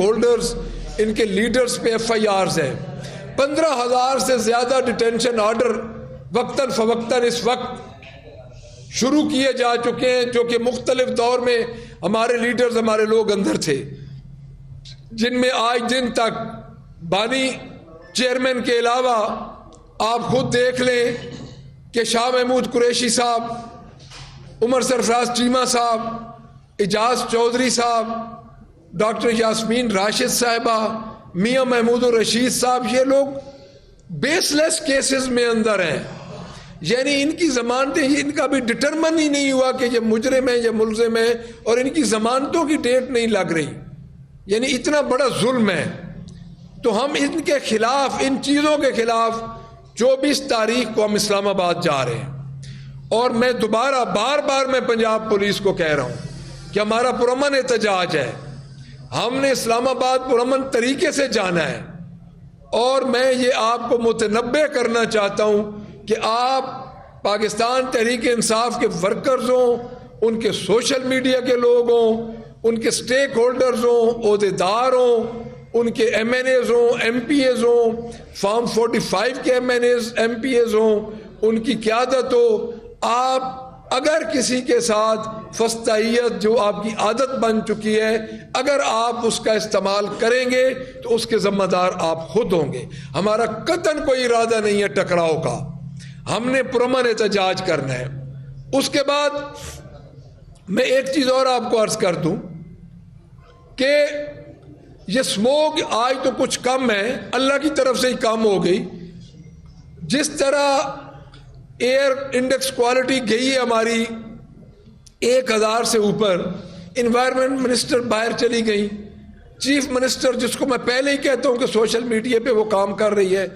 Holders in کے leaders پہ FIRs ہیں. 15,000 سے زیادہ ڈیٹینشن آرڈر وقتاً فوقتاً اس وقت شروع کیے جا چکے ہیں، جو کہ مختلف دور میں ہمارے لیڈرز، ہمارے لوگ اندر تھے، جن میں آج دن تک بانی چیئرمین کے علاوہ آپ خود دیکھ لیں کہ شاہ محمود قریشی صاحب، عمر سرفراز چیمہ صاحب، اعجاز چودھری صاحب، ڈاکٹر یاسمین راشد صاحبہ، میاں محمود الرشید صاحب، یہ لوگ بیس لیس کیسز میں اندر ہیں. یعنی ان کی ضمانتیں، ان کا بھی ڈٹرمن ہی نہیں ہوا کہ یہ مجرم ہے یا ملزم ہے، اور ان کی ضمانتوں کی ڈیٹ نہیں لگ رہی. یعنی اتنا بڑا ظلم ہے. تو ہم ان کے خلاف، ان چیزوں کے خلاف 24 تاریخ کو ہم اسلام آباد جا رہے ہیں. اور میں دوبارہ بار بار میں پنجاب پولیس کو کہہ رہا ہوں کہ ہمارا پرامن احتجاج ہے، ہم نے اسلام آباد پرامن طریقے سے جانا ہے. اور میں یہ آپ کو متنبہ کرنا چاہتا ہوں کہ آپ پاکستان تحریک انصاف کے ورکرز ہوں، ان کے سوشل میڈیا کے لوگ ہوں، ان کے سٹیک ہولڈرز ہوں، عہدیدار ہوں، ان کے MNAs ہوں، MPAs ہوں، فارم 45 کے MNAs MPAs ہوں، ان کی قیادت ہو. آپ اگر کسی کے ساتھ فسطائیت جو آپ کی عادت بن چکی ہے، اگر آپ اس کا استعمال کریں گے تو اس کے ذمہ دار آپ خود ہوں گے. ہمارا قطعاً کوئی ارادہ نہیں ہے ٹکراؤ کا، ہم نے پرامن احتجاج کرنا ہے. اس کے بعد میں ایک چیز اور آپ کو عرض کر دوں کہ یہ سموگ آج تو کچھ کم ہے، اللہ کی طرف سے ہی کم ہو گئی. جس طرح ایئر انڈیکس کوالٹی گئی ہے ہماری 1000 سے اوپر، انوائرمنٹ منسٹر باہر چلی گئی، چیف منسٹر جس کو میں پہلے ہی کہتا ہوں کہ سوشل میڈیا پہ وہ کام کر رہی ہے،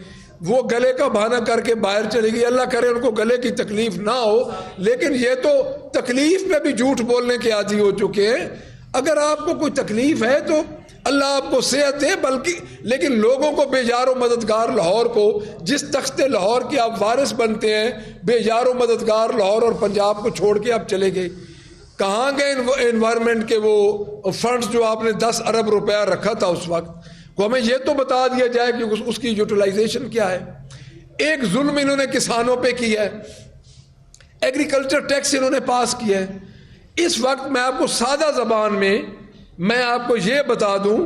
وہ گلے کا بہانہ کر کے باہر چلی گئی. اللہ کرے ان کو گلے کی تکلیف نہ ہو، لیکن یہ تو تکلیف میں بھی جھوٹ بولنے کے عادی ہو چکے ہیں. اگر آپ کو کوئی تکلیف ہے تو اللہ آپ کو صحت دے، بلکہ لیکن لوگوں کو بے یار و مددگار لاہور کو، جس تخت لاہور کے آپ وارث بنتے ہیں، بے یار و مددگار لاہور اور پنجاب کو چھوڑ کے آپ چلے گئے. کہاں گئے انوائرمنٹ کے وہ فنڈز جو آپ نے 10 ارب روپیہ رکھا تھا اس وقت؟ کو ہمیں یہ تو بتا دیا جائے کہ اس کی یوٹیلائزیشن کیا ہے. ایک ظلم انہوں نے کسانوں پہ کیا ہے، ایگریکلچر ٹیکس انہوں نے پاس کیا ہے. اس وقت میں آپ کو سادہ زبان میں آپ کو یہ بتا دوں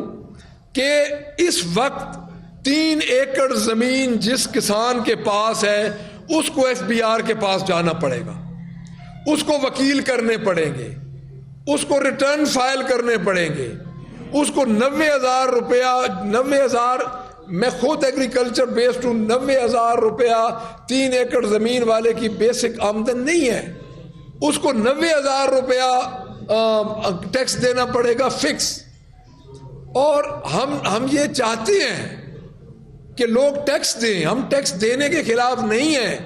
کہ اس وقت 3 ایکڑ زمین جس کسان کے پاس ہے اس کو FBR کے پاس جانا پڑے گا، اس کو وکیل کرنے پڑیں گے، اس کو ریٹرن فائل کرنے پڑیں گے، اس کو 90,000 روپیہ 90,000 میں خود ایگریکلچر بیسڈ ہوں، 90,000 روپیہ 3 ایکڑ زمین والے کی بیسک آمدن نہیں ہے، اس کو 90,000 روپیہ ٹیکس دینا پڑے گا فکس. اور ہم یہ چاہتے ہیں کہ لوگ ٹیکس دیں، ہم ٹیکس دینے کے خلاف نہیں ہیں،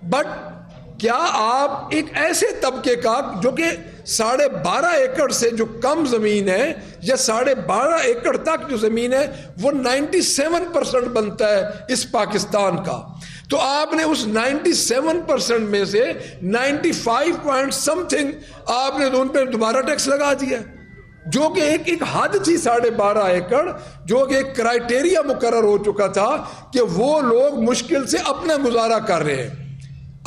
بٹ کیا آپ ایک ایسے طبقے کا جو کہ 12.5 ایکڑ سے جو کم زمین ہے یا 12.5 ایکڑ تک جو زمین ہے وہ 97% بنتا ہے اس پاکستان کا، تو آپ نے اس 97% میں سے 95 پوائنٹ سم تھنگ آپ نے ان پہ دوبارہ ٹیکس لگا دیا، جو کہ ایک حد تھی 12.5 ایکڑ، جو کہ ایک کرائٹیریا مقرر ہو چکا تھا کہ وہ لوگ مشکل سے اپنا گزارا کر رہے ہیں.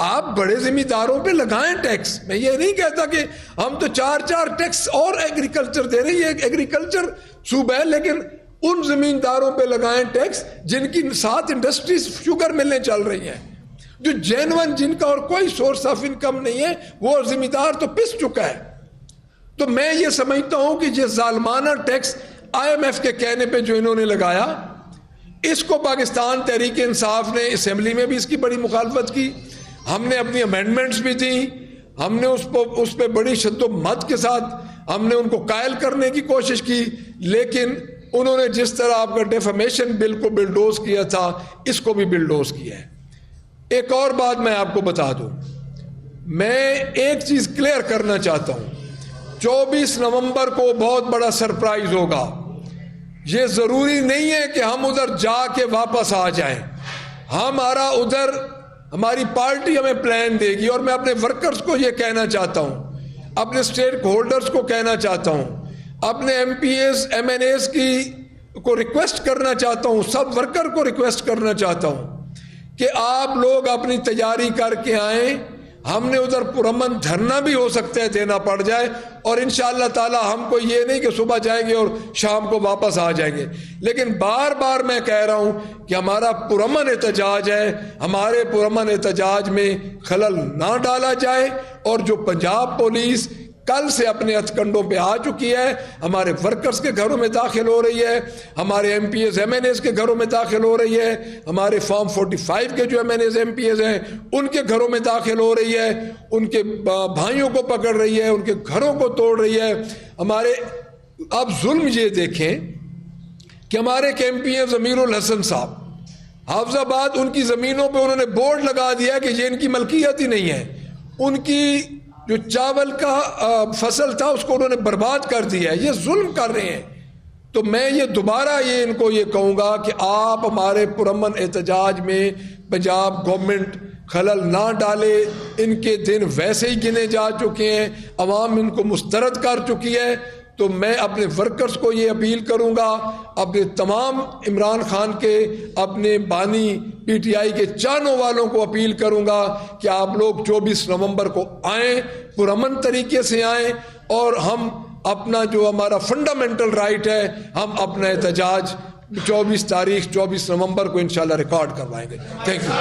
آپ بڑے ذمہ داروں پہ لگائیں ٹیکس. میں یہ نہیں کہتا کہ ہم تو 4 ٹیکس اور ایگریکلچر دے رہے ہیں، یہ ایگریکلچر صوبہ ہے، لیکن ان زمینداروں پہ لگائیں ٹیکس جن کی 7 انڈسٹریز شوگر ملیں چل رہی ہیں، جو جینون جن کا اور کوئی سورس آف انکم نہیں ہے، وہ ذمہ دار تو پس چکا ہے. تو میں یہ سمجھتا ہوں کہ یہ ظالمانہ ٹیکس IMF کے کہنے پہ جو انہوں نے لگایا، اس کو پاکستان تحریک انصاف نے اسمبلی میں بھی اس کی بڑی مخالفت کی، ہم نے اپنی امینڈمنٹس بھی دی، ہم نے اس پہ بڑی شد و مد کے ساتھ ہم نے ان کو قائل کرنے کی کوشش کی، لیکن انہوں نے جس طرح آپ کا ڈیفیمیشن بل کو بلڈوز کیا تھا اس کو بھی بلڈوز کیا ہے. ایک اور بات میں آپ کو بتا دوں، میں ایک چیز کلیئر کرنا چاہتا ہوں، 24 نومبر کو بہت بڑا سرپرائز ہوگا. یہ ضروری نہیں ہے کہ ہم ادھر جا کے واپس آ جائیں، ہماری پارٹی ہمیں پلان دے گی. اور میں اپنے ورکرز کو یہ کہنا چاہتا ہوں، اپنے اسٹیک ہولڈرز کو کہنا چاہتا ہوں، اپنے MPAs MNAs کی کو ریکویسٹ کرنا چاہتا ہوں, سب ورکر کو ریکویسٹ کرنا چاہتا ہوں کہ آپ لوگ اپنی تیاری کر کے آئیں. ہم نے ادھر پرامن دھرنا بھی ہو سکتا ہے دینا پڑ جائے, اور انشاءاللہ تعالی ہم کو یہ نہیں کہ صبح جائیں گے اور شام کو واپس آ جائیں گے, لیکن بار بار میں کہہ رہا ہوں کہ ہمارا پرامن احتجاج ہے, ہمارے پرامن احتجاج میں خلل نہ ڈالا جائے. اور جو پنجاب پولیس کل سے اپنے ہتھکنڈوں پہ آ چکی ہے, ہمارے ورکرز کے گھروں میں داخل ہو رہی ہے, ہمارے MPAs MNAs کے گھروں میں داخل ہو رہی ہے, ہمارے فارم 45 کے جو MNAs MPAs ہیں ان کے گھروں میں داخل ہو رہی ہے, ان کے بھائیوں کو پکڑ رہی ہے, ان کے گھروں کو توڑ رہی ہے. ہمارے اب ظلم یہ دیکھیں کہ ہمارے ایک ایم پی ہیں ضمیر الحسن صاحب, حافظ آباد ان کی زمینوں پہ انہوں نے بورڈ لگا دیا کہ یہ ان کی ملکیت ہی نہیں ہے. ان کی جو چاول کا فصل تھا اس کو انہوں نے برباد کر دیا ہے. یہ ظلم کر رہے ہیں. تو میں یہ دوبارہ ان کو یہ کہوں گا کہ آپ ہمارے پرامن احتجاج میں پنجاب گورنمنٹ خلل نہ ڈالے. ان کے دن ویسے ہی گنے جا چکے ہیں, عوام ان کو مسترد کر چکی ہے. تو میں اپنے ورکرز کو یہ اپیل کروں گا, اپنے تمام عمران خان کے اپنے بانی پی ٹی آئی کے چانوں والوں کو اپیل کروں گا کہ آپ لوگ 24 نومبر کو آئیں, پرامن طریقے سے آئیں, اور ہم اپنا جو ہمارا فنڈامنٹل رائٹ ہے ہم اپنا احتجاج 24 نومبر کو انشاءاللہ ریکارڈ کروائیں گے. Thank you.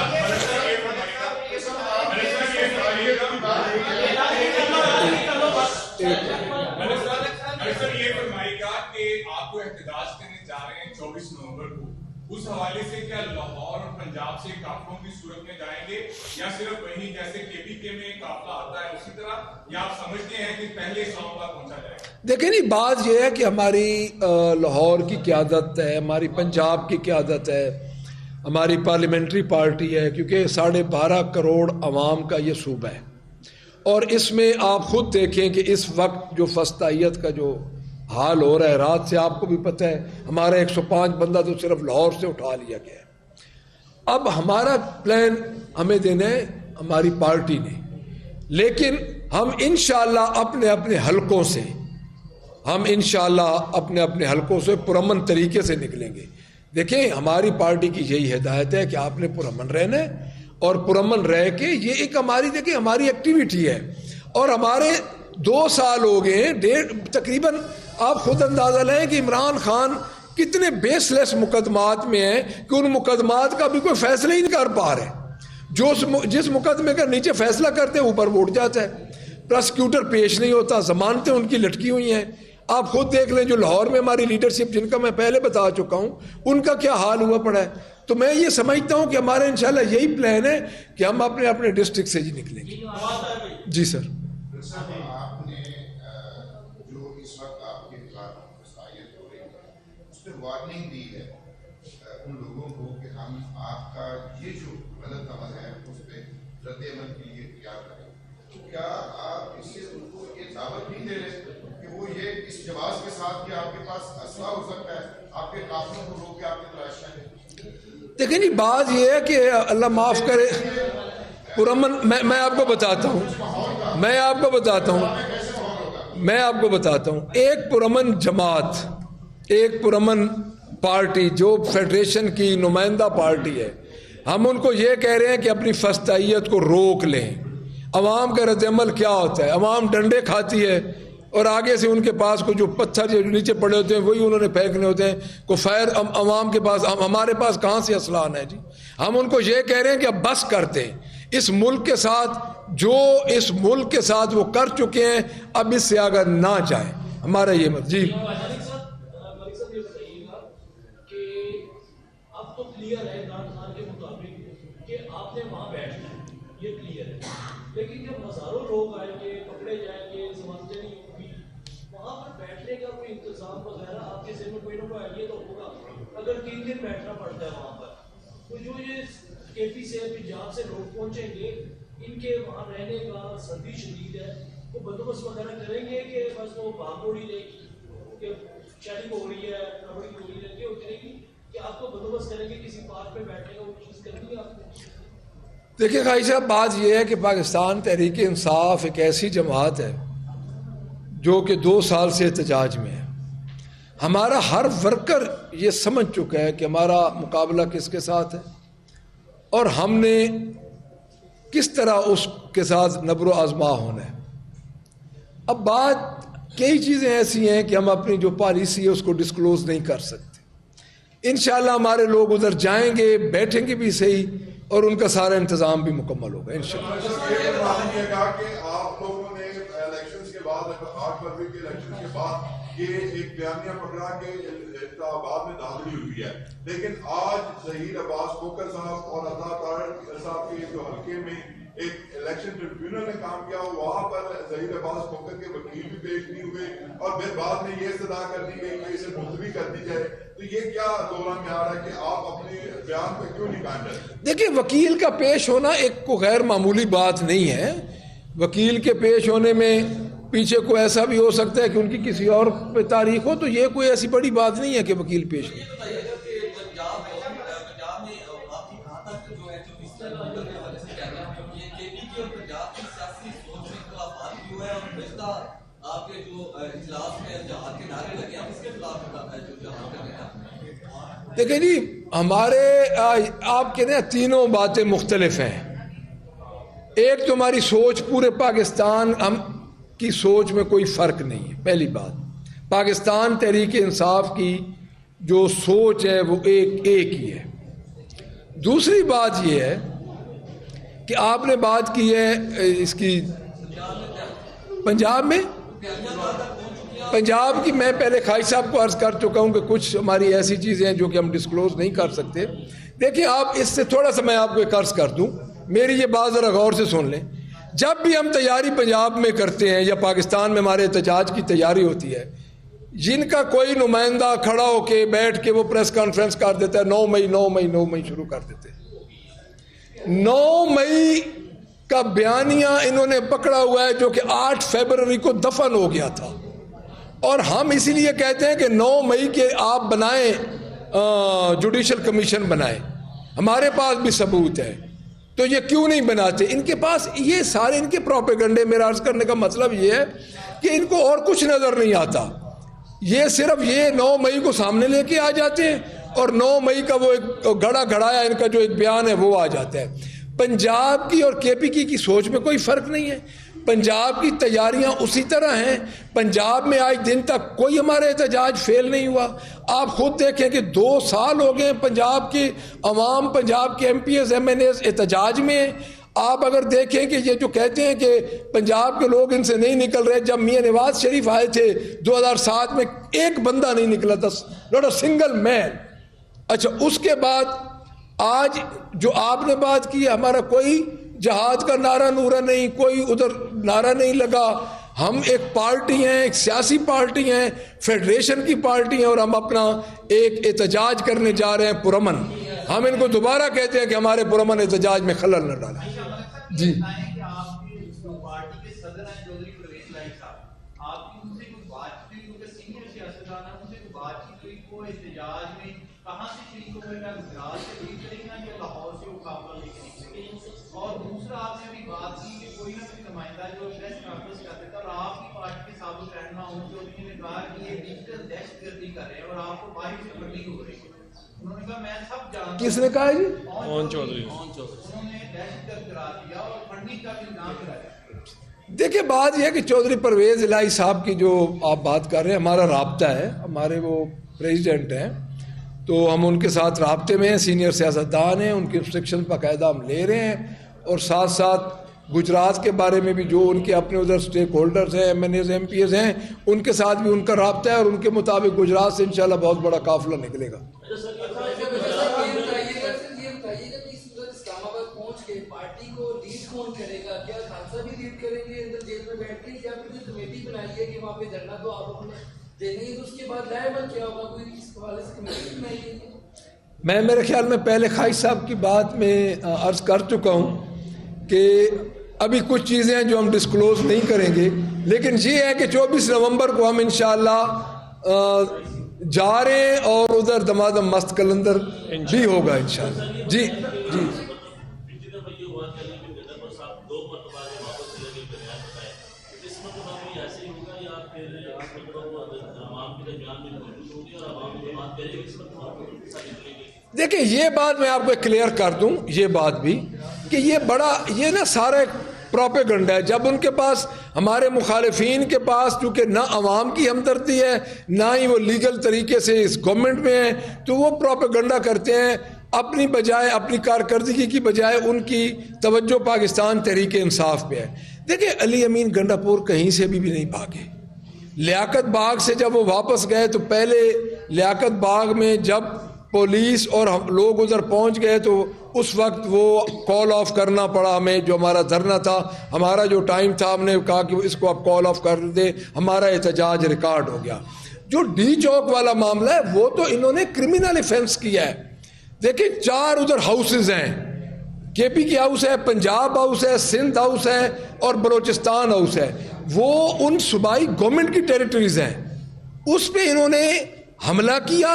اس حوالے سے کیا لاہور اور پنجاب سے قافلوں کی صورت میں جائیں گے, یا صرف وہیں جیسے کے پی کے میں قافلہ آتا ہے اسی طرح, یا آپ سمجھتے ہیں کہ پہلے اسلام آباد پہنچا جائے گا؟ دیکھیں نہیں, بات یہ ہے کہ ہماری لاہور کی قیادت ہے, ہماری پنجاب کی قیادت ہے, ہماری پارلیمنٹری پارٹی ہے, کیونکہ 12.5 کروڑ عوام کا یہ صوبہ ہے. اور اس میں آپ خود دیکھیں کہ اس وقت جو فسطائیت کا جو حال ہو رہا ہے, رات سے آپ کو بھی پتہ ہے ہمارا 105 بندہ تو صرف لاہور سے اٹھا لیا گیا ہے. اب ہمارا پلان ہمیں دینا ہے ہماری پارٹی نے, لیکن ہم انشاءاللہ اپنے اپنے حلقوں سے اپنے اپنے حلقوں سے پرامن طریقے سے نکلیں گے. دیکھیں ہماری پارٹی کی یہی ہدایت ہے کہ آپ نے پرامن رہنا ہے, اور پرامن رہ کے یہ ایک ہماری ایکٹیویٹی ہے. اور ہمارے 2 سال ہو گئے ہیں تقریباً, آپ خود اندازہ لیں کہ عمران خان کتنے بیس لیس مقدمات میں ہیں کہ ان مقدمات کا بھی کوئی فیصلہ ہی نہیں کر پا رہے. جس مقدمے کا نیچے فیصلہ کرتے ہیں اوپر اٹھ جاتا ہے, پراسیکیوٹر پیش نہیں ہوتا, ضمانتیں ان کی لٹکی ہوئی ہیں. آپ خود دیکھ لیں جو لاہور میں ہماری لیڈرشپ جن کا میں پہلے بتا چکا ہوں ان کا کیا حال ہوا پڑا ہے. تو میں یہ سمجھتا ہوں کہ ہمارا انشاءاللہ یہی پلان ہے کہ ہم اپنے اپنے ڈسٹرکٹ سے نکلیں گے. جی سر. آپ نے جو اس وقت آپ کے خلاف مسائل ہو رہی ہے اس پہ وارننگ دی ہے ان لوگوں کو کہ ہم آپ کا یہ جو غلط عمل ہے اس پہ رد عمل کے لیے تیار کریں. تو کیا آپ اس سے ان کو یہ دعوت نہیں دے رہے کہ وہ یہ اس جواز کے ساتھ کہ آپ کے پاس اسلحہ ہو سکتا ہے, آپ کے قافلوں کو روک کے آپ کی تلاشی کریں؟ دیکھیں نہیں, بات یہ ہے کہ اللہ معاف کرے پرامن, میں آپ کو بتاتا ہوں, ایک پرامن جماعت, ایک پرامن پارٹی جو فیڈریشن کی نمائندہ پارٹی ہے, ہم ان کو یہ کہہ رہے ہیں کہ اپنی فسطائیت کو روک لیں. عوام کا رد عمل کیا ہوتا ہے, عوام ڈنڈے کھاتی ہے اور آگے سے ان کے پاس کو جو پتھر جو نیچے پڑے ہوتے ہیں وہی انہوں نے پھینکنے ہوتے ہیں. کو خیر عوام کے پاس, ہمارے پاس کہاں سے اسلحہ ہے جی. ہم ان کو یہ کہہ رہے ہیں کہ اب بس کرتے ہیں اس ملک کے ساتھ, جو اس ملک کے ساتھ وہ کر چکے ہیں, اب اس سے آگے نہ جائیں. ہمارا یہ مت جی. لیکن جب ہزاروں لوگ آئیں گے, پکڑے جائیں گے, ضمانتیں نہیں ہوں گی, وہاں پر بیٹھنے کا کوئی انتظام وغیرہ آپ کے ذہن میں کوئی نہ کوئی آئیڈیا تو ہوگا. اگر 3 دن بیٹھنا پڑتا ہے وہاں پر, تو جو یہ کے پی سے پنجاب سے لوگ پہنچیں گے, ان کے وہاں رہنے کا سردی شدید ہے, وہ بندوبست وغیرہ کریں گے کہ بس وہ بھاگ دوڑی رہے گی کہ شادی ہو رہی ہے, کبڈی ہو رہی ہے, کہ اترے گی کہ آپ کو بندوبست کریں گے کسی پارک میں بیٹھنے کا, وہ چیز کرنی ہے آپ کو؟ دیکھیں خواہی صاحب, بات یہ ہے کہ پاکستان تحریک انصاف ایک ایسی جماعت ہے جو کہ 2 سال سے احتجاج میں ہے. ہمارا ہر ورکر یہ سمجھ چکا ہے کہ ہمارا مقابلہ کس کے ساتھ ہے اور ہم نے کس طرح اس کے ساتھ نبر و آزما ہونا ہے. اب بات کئی چیزیں ایسی ہیں کہ ہم اپنی جو پالیسی ہے اس کو ڈسکلوز نہیں کر سکتے. انشاءاللہ ہمارے لوگ ادھر جائیں گے, بیٹھیں گے بھی صحیح, اور ان کا سارا انتظام بھی مکمل ہوگا انشاءاللہ. یہ کہا کہ آپ لوگوں نے الیکشنز کے بعد 8 فروری کے الیکشن کے بعد یہ ایک بیانیہ پکڑا کہ انتخابات میں دھاندلی ہوئی ہے, لیکن آج ظہیر عباس کھوکھر صاحب اور عطا طارق صاحب کے جو حلقے میں ایک الیکشن ٹریبیونل نے کام کیا, وہاں پر ظہیر عباس کھوکھر کے وکیل بھی پیش نہیں ہوئے اور پھر بعد میں یہ استدعا کر دی گئی کہ اسے ملتوی کر دی جائے. تو یہ کیا دوران میں آ رہا ہے کہ آپ اپنے بیان پہ کیوں نہیں قائم رہتے؟ دیکھیں, وکیل کا پیش ہونا ایک کو غیر معمولی بات نہیں ہے. وکیل کے پیش ہونے میں پیچھے کوئی ایسا بھی ہو سکتا ہے کہ ان کی کسی اور پہ تاریخ ہو, تو یہ کوئی ایسی بڑی بات نہیں ہے کہ وکیل پیش نہیں. دیکھیں جی, ہمارے آپ کے نا تینوں باتیں مختلف ہیں. ایک تو ہماری سوچ, پورے پاکستان ہم کی سوچ میں کوئی فرق نہیں ہے. پہلی بات, پاکستان تحریک انصاف کی جو سوچ ہے وہ ایک ہی ہے. دوسری بات یہ ہے کہ آپ نے بات کی ہے اس کی پنجاب کی. میں پہلے خواجہ صاحب کو عرض کر چکا ہوں کہ کچھ ہماری ایسی چیزیں ہیں جو کہ ہم ڈسکلوز نہیں کر سکتے. دیکھیں, آپ اس سے تھوڑا سا میں آپ کو ایک عرض کر دوں, میری یہ بات ذرا غور سے سن لیں. جب بھی ہم تیاری پنجاب میں کرتے ہیں یا پاکستان میں ہمارے احتجاج کی تیاری ہوتی ہے, جن کا کوئی نمائندہ کھڑا ہو کے بیٹھ کے وہ پریس کانفرنس کر دیتا ہے 9 مئی شروع کر دیتے ہیں. 9 مئی کا بیانیہ انہوں نے پکڑا ہوا ہے جو کہ 8 فروری کو دفن ہو گیا تھا, اور ہم اسی لیے کہتے ہیں کہ 9 مئی کے آپ بنائیں, جوڈیشل کمیشن بنائیں. ہمارے پاس بھی ثبوت ہے, تو یہ کیوں نہیں بناتے؟ ان کے پاس یہ سارے ان کے پروپیگنڈے. میرا عرض کرنے کا مطلب یہ ہے کہ ان کو اور کچھ نظر نہیں آتا. یہ صرف یہ 9 مئی کو سامنے لے کے آ جاتے ہیں, اور 9 مئی کا وہ ایک گھڑا گھڑایا ان کا جو ایک بیان ہے وہ آ جاتا ہے. پنجاب کی اور کے پی کی سوچ میں کوئی فرق نہیں ہے. پنجاب کی تیاریاں اسی طرح ہیں. پنجاب میں آج دن تک کوئی ہمارا احتجاج فیل نہیں ہوا. آپ خود دیکھیں کہ 2 سال ہو گئے پنجاب کے عوام, پنجاب کے MPAs MNAs احتجاج میں. آپ اگر دیکھیں کہ یہ جو کہتے ہیں کہ پنجاب کے لوگ ان سے نہیں نکل رہے, جب میاں نواز شریف آئے تھے 2007 میں ایک بندہ نہیں نکلا تھا, ناٹ اے سنگل مین. اچھا, اس کے بعد آج جو آپ نے بات کی, ہمارا کوئی جہاد کا نعرہ نورا نہیں, کوئی ادھر نعرہ نہیں لگا. ہم ایک پارٹی ہیں, ایک سیاسی پارٹی ہیں, فیڈریشن کی پارٹی ہیں, اور ہم اپنا ایک احتجاج کرنے جا رہے ہیں پرامن. ہم ان کو دوبارہ کہتے ہیں کہ ہمارے پرامن احتجاج میں خلل نہ ڈالیں. جی, اور دوسرا آپ نے ابھی بات کی کہ کوئی نہ کوئی نمائندہ جو پریس کانفرنس کر دیتا, اور آپ کی پارٹی کے ثابت رہنما ہوں جو انہوں نے کہا کہ یہ ڈیجیٹل دہشت گردی کر رہے ہیں اور آپ کو باہر سے فنڈنگ ہو رہی ہے. انہوں نے کہا میں سب جانتا ہوں. کس نے کہا جی؟ پون چودھری. انہوں نے دہشت گرد قرار دیا اور فنڈنگ کا بھی نام کرایا. دیکھیں, بات یہ ہے کہ چودھری پرویز الہی صاحب کی جو آپ بات کر رہے ہیں, ہمارا رابطہ ہے, ہمارے وہ پریزیڈنٹ ہیں, تو ہم ان کے ساتھ رابطے میں ہیں. سینئر سیاستدان ہیں, ان کی انسٹرکشن باقاعدہ ہم لے رہے ہیں, اور ساتھ ساتھ گجرات کے بارے میں بھی جو ان کے اپنے ادھر سٹیک ہولڈرز ہیں, MNAs MPAs ہیں, ان کے ساتھ بھی ان کا رابطہ ہے, اور ان کے مطابق گجرات سے انشاءاللہ بہت بڑا قافلہ نکلے گا. میں میرے خیال میں پہلے خواجہ صاحب کی بات میں عرض کر چکا ہوں کہ ابھی کچھ چیزیں ہیں جو ہم ڈسکلوز نہیں کریں گے, لیکن یہ ہے کہ 24 نومبر کو ہم انشاءاللہ جا رہے ہیں, اور ادھر دمادم مست کلندر بھی ہوگا انشاءاللہ. جی جی, دیکھیں یہ بات میں آپ کو کلیئر کر دوں یہ بات بھی کہ یہ نا سارا ایک پروپیگنڈا ہے. جب ان کے پاس ہمارے مخالفین کے پاس چونکہ نہ عوام کی ہمدردی ہے نہ ہی وہ لیگل طریقے سے اس گورنمنٹ میں ہیں تو وہ پروپیگنڈا کرتے ہیں اپنی بجائے اپنی کارکردگی کی بجائے ان کی توجہ پاکستان تحریک انصاف پہ ہے. دیکھیں علی امین گنڈا پور کہیں سے بھی نہیں بھاگے. لیاقت باغ سے جب وہ واپس گئے تو پہلے لیاقت باغ میں جب پولیس اور لوگ ادھر پہنچ گئے تو اس وقت وہ کال آف کرنا پڑا ہمیں. جو ہمارا دھرنا تھا ہمارا جو ٹائم تھا ہم نے کہا کہ اس کو آپ کال آف کر دیں, ہمارا احتجاج ریکارڈ ہو گیا. جو ڈی چوک والا معاملہ ہے وہ تو انہوں نے کرمنل افینس کیا ہے. دیکھیں 4 ادھر ہاؤسز ہیں, کے پی کی ہاؤس ہے, پنجاب ہاؤس ہے, سندھ ہاؤس ہے اور بلوچستان ہاؤس ہے. وہ ان صوبائی گورنمنٹ کی ٹیریٹریز ہیں. اس پہ انہوں نے حملہ کیا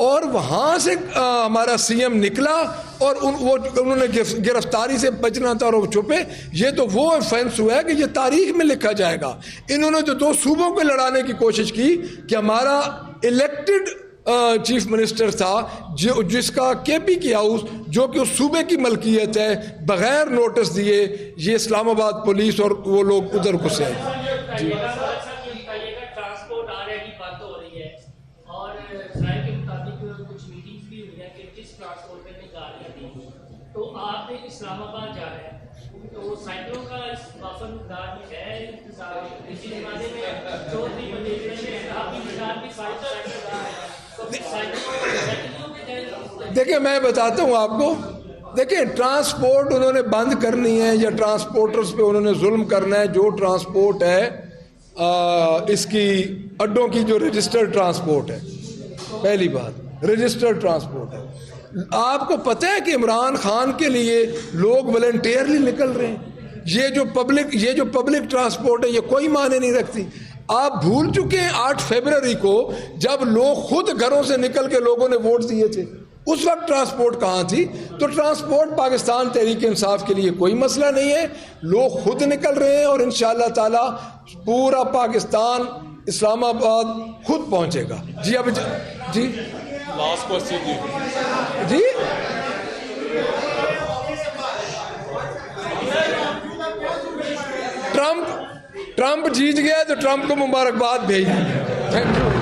اور وہاں سے ہمارا سی ایم نکلا اور انہوں نے گرفتاری سے بچنا تھا اور وہ چھپے. یہ تو وہ افینس ہوا ہے کہ یہ تاریخ میں لکھا جائے گا. انہوں نے تو 2 صوبوں کو لڑانے کی کوشش کی کہ ہمارا الیکٹڈ چیف منسٹر تھا جس کا کے پی کی ہاؤس جو کہ اس صوبے کی ملکیت ہے بغیر نوٹس دیے یہ اسلام آباد پولیس اور وہ لوگ ادھر گھسے. جی ٹرانسپورٹ آ رہے کی بات ہو رہی ہے اور ذرائع کے مطابق کچھ میٹنگز بھی ہوئی ہیں کہ جس ٹرانسپورٹ پہ نہیں گاڑیاں دی تو آپ نے اسلام آباد جا رہے ہیں تو سائیکلوں کا اس وافر مقدار میں ہے انتظام. اسی زمانے میں چودھری مدینہ میں آپ کی مقدار بھی 5 دیکھیں میں بتاتا ہوں آپ کو. دیکھیں ٹرانسپورٹ انہوں نے بند کرنی ہے یا ٹرانسپورٹرز پہ انہوں نے ظلم کرنا ہے. جو ٹرانسپورٹ ہے اس کی اڈوں کی جو رجسٹرڈ ٹرانسپورٹ ہے, پہلی بات رجسٹرڈ ٹرانسپورٹ ہے. آپ کو پتہ ہے کہ عمران خان کے لیے لوگ والنٹیئرلی نکل رہے ہیں. یہ جو پبلک ٹرانسپورٹ ہے یہ کوئی معنی نہیں رکھتی. آپ بھول چکے ہیں 8 فروری کو جب لوگ خود گھروں سے نکل کے لوگوں نے ووٹ دیے تھے اس وقت ٹرانسپورٹ کہاں تھی؟ تو ٹرانسپورٹ پاکستان تحریک انصاف کے لیے کوئی مسئلہ نہیں ہے. لوگ خود نکل رہے ہیں اور انشاءاللہ تعالی پورا پاکستان اسلام آباد خود پہنچے گا. جی اب جی لاسٹ کوسچن جی ٹرمپ جیت گیا تو ٹرمپ کو مبارکباد بھیج. Thank you.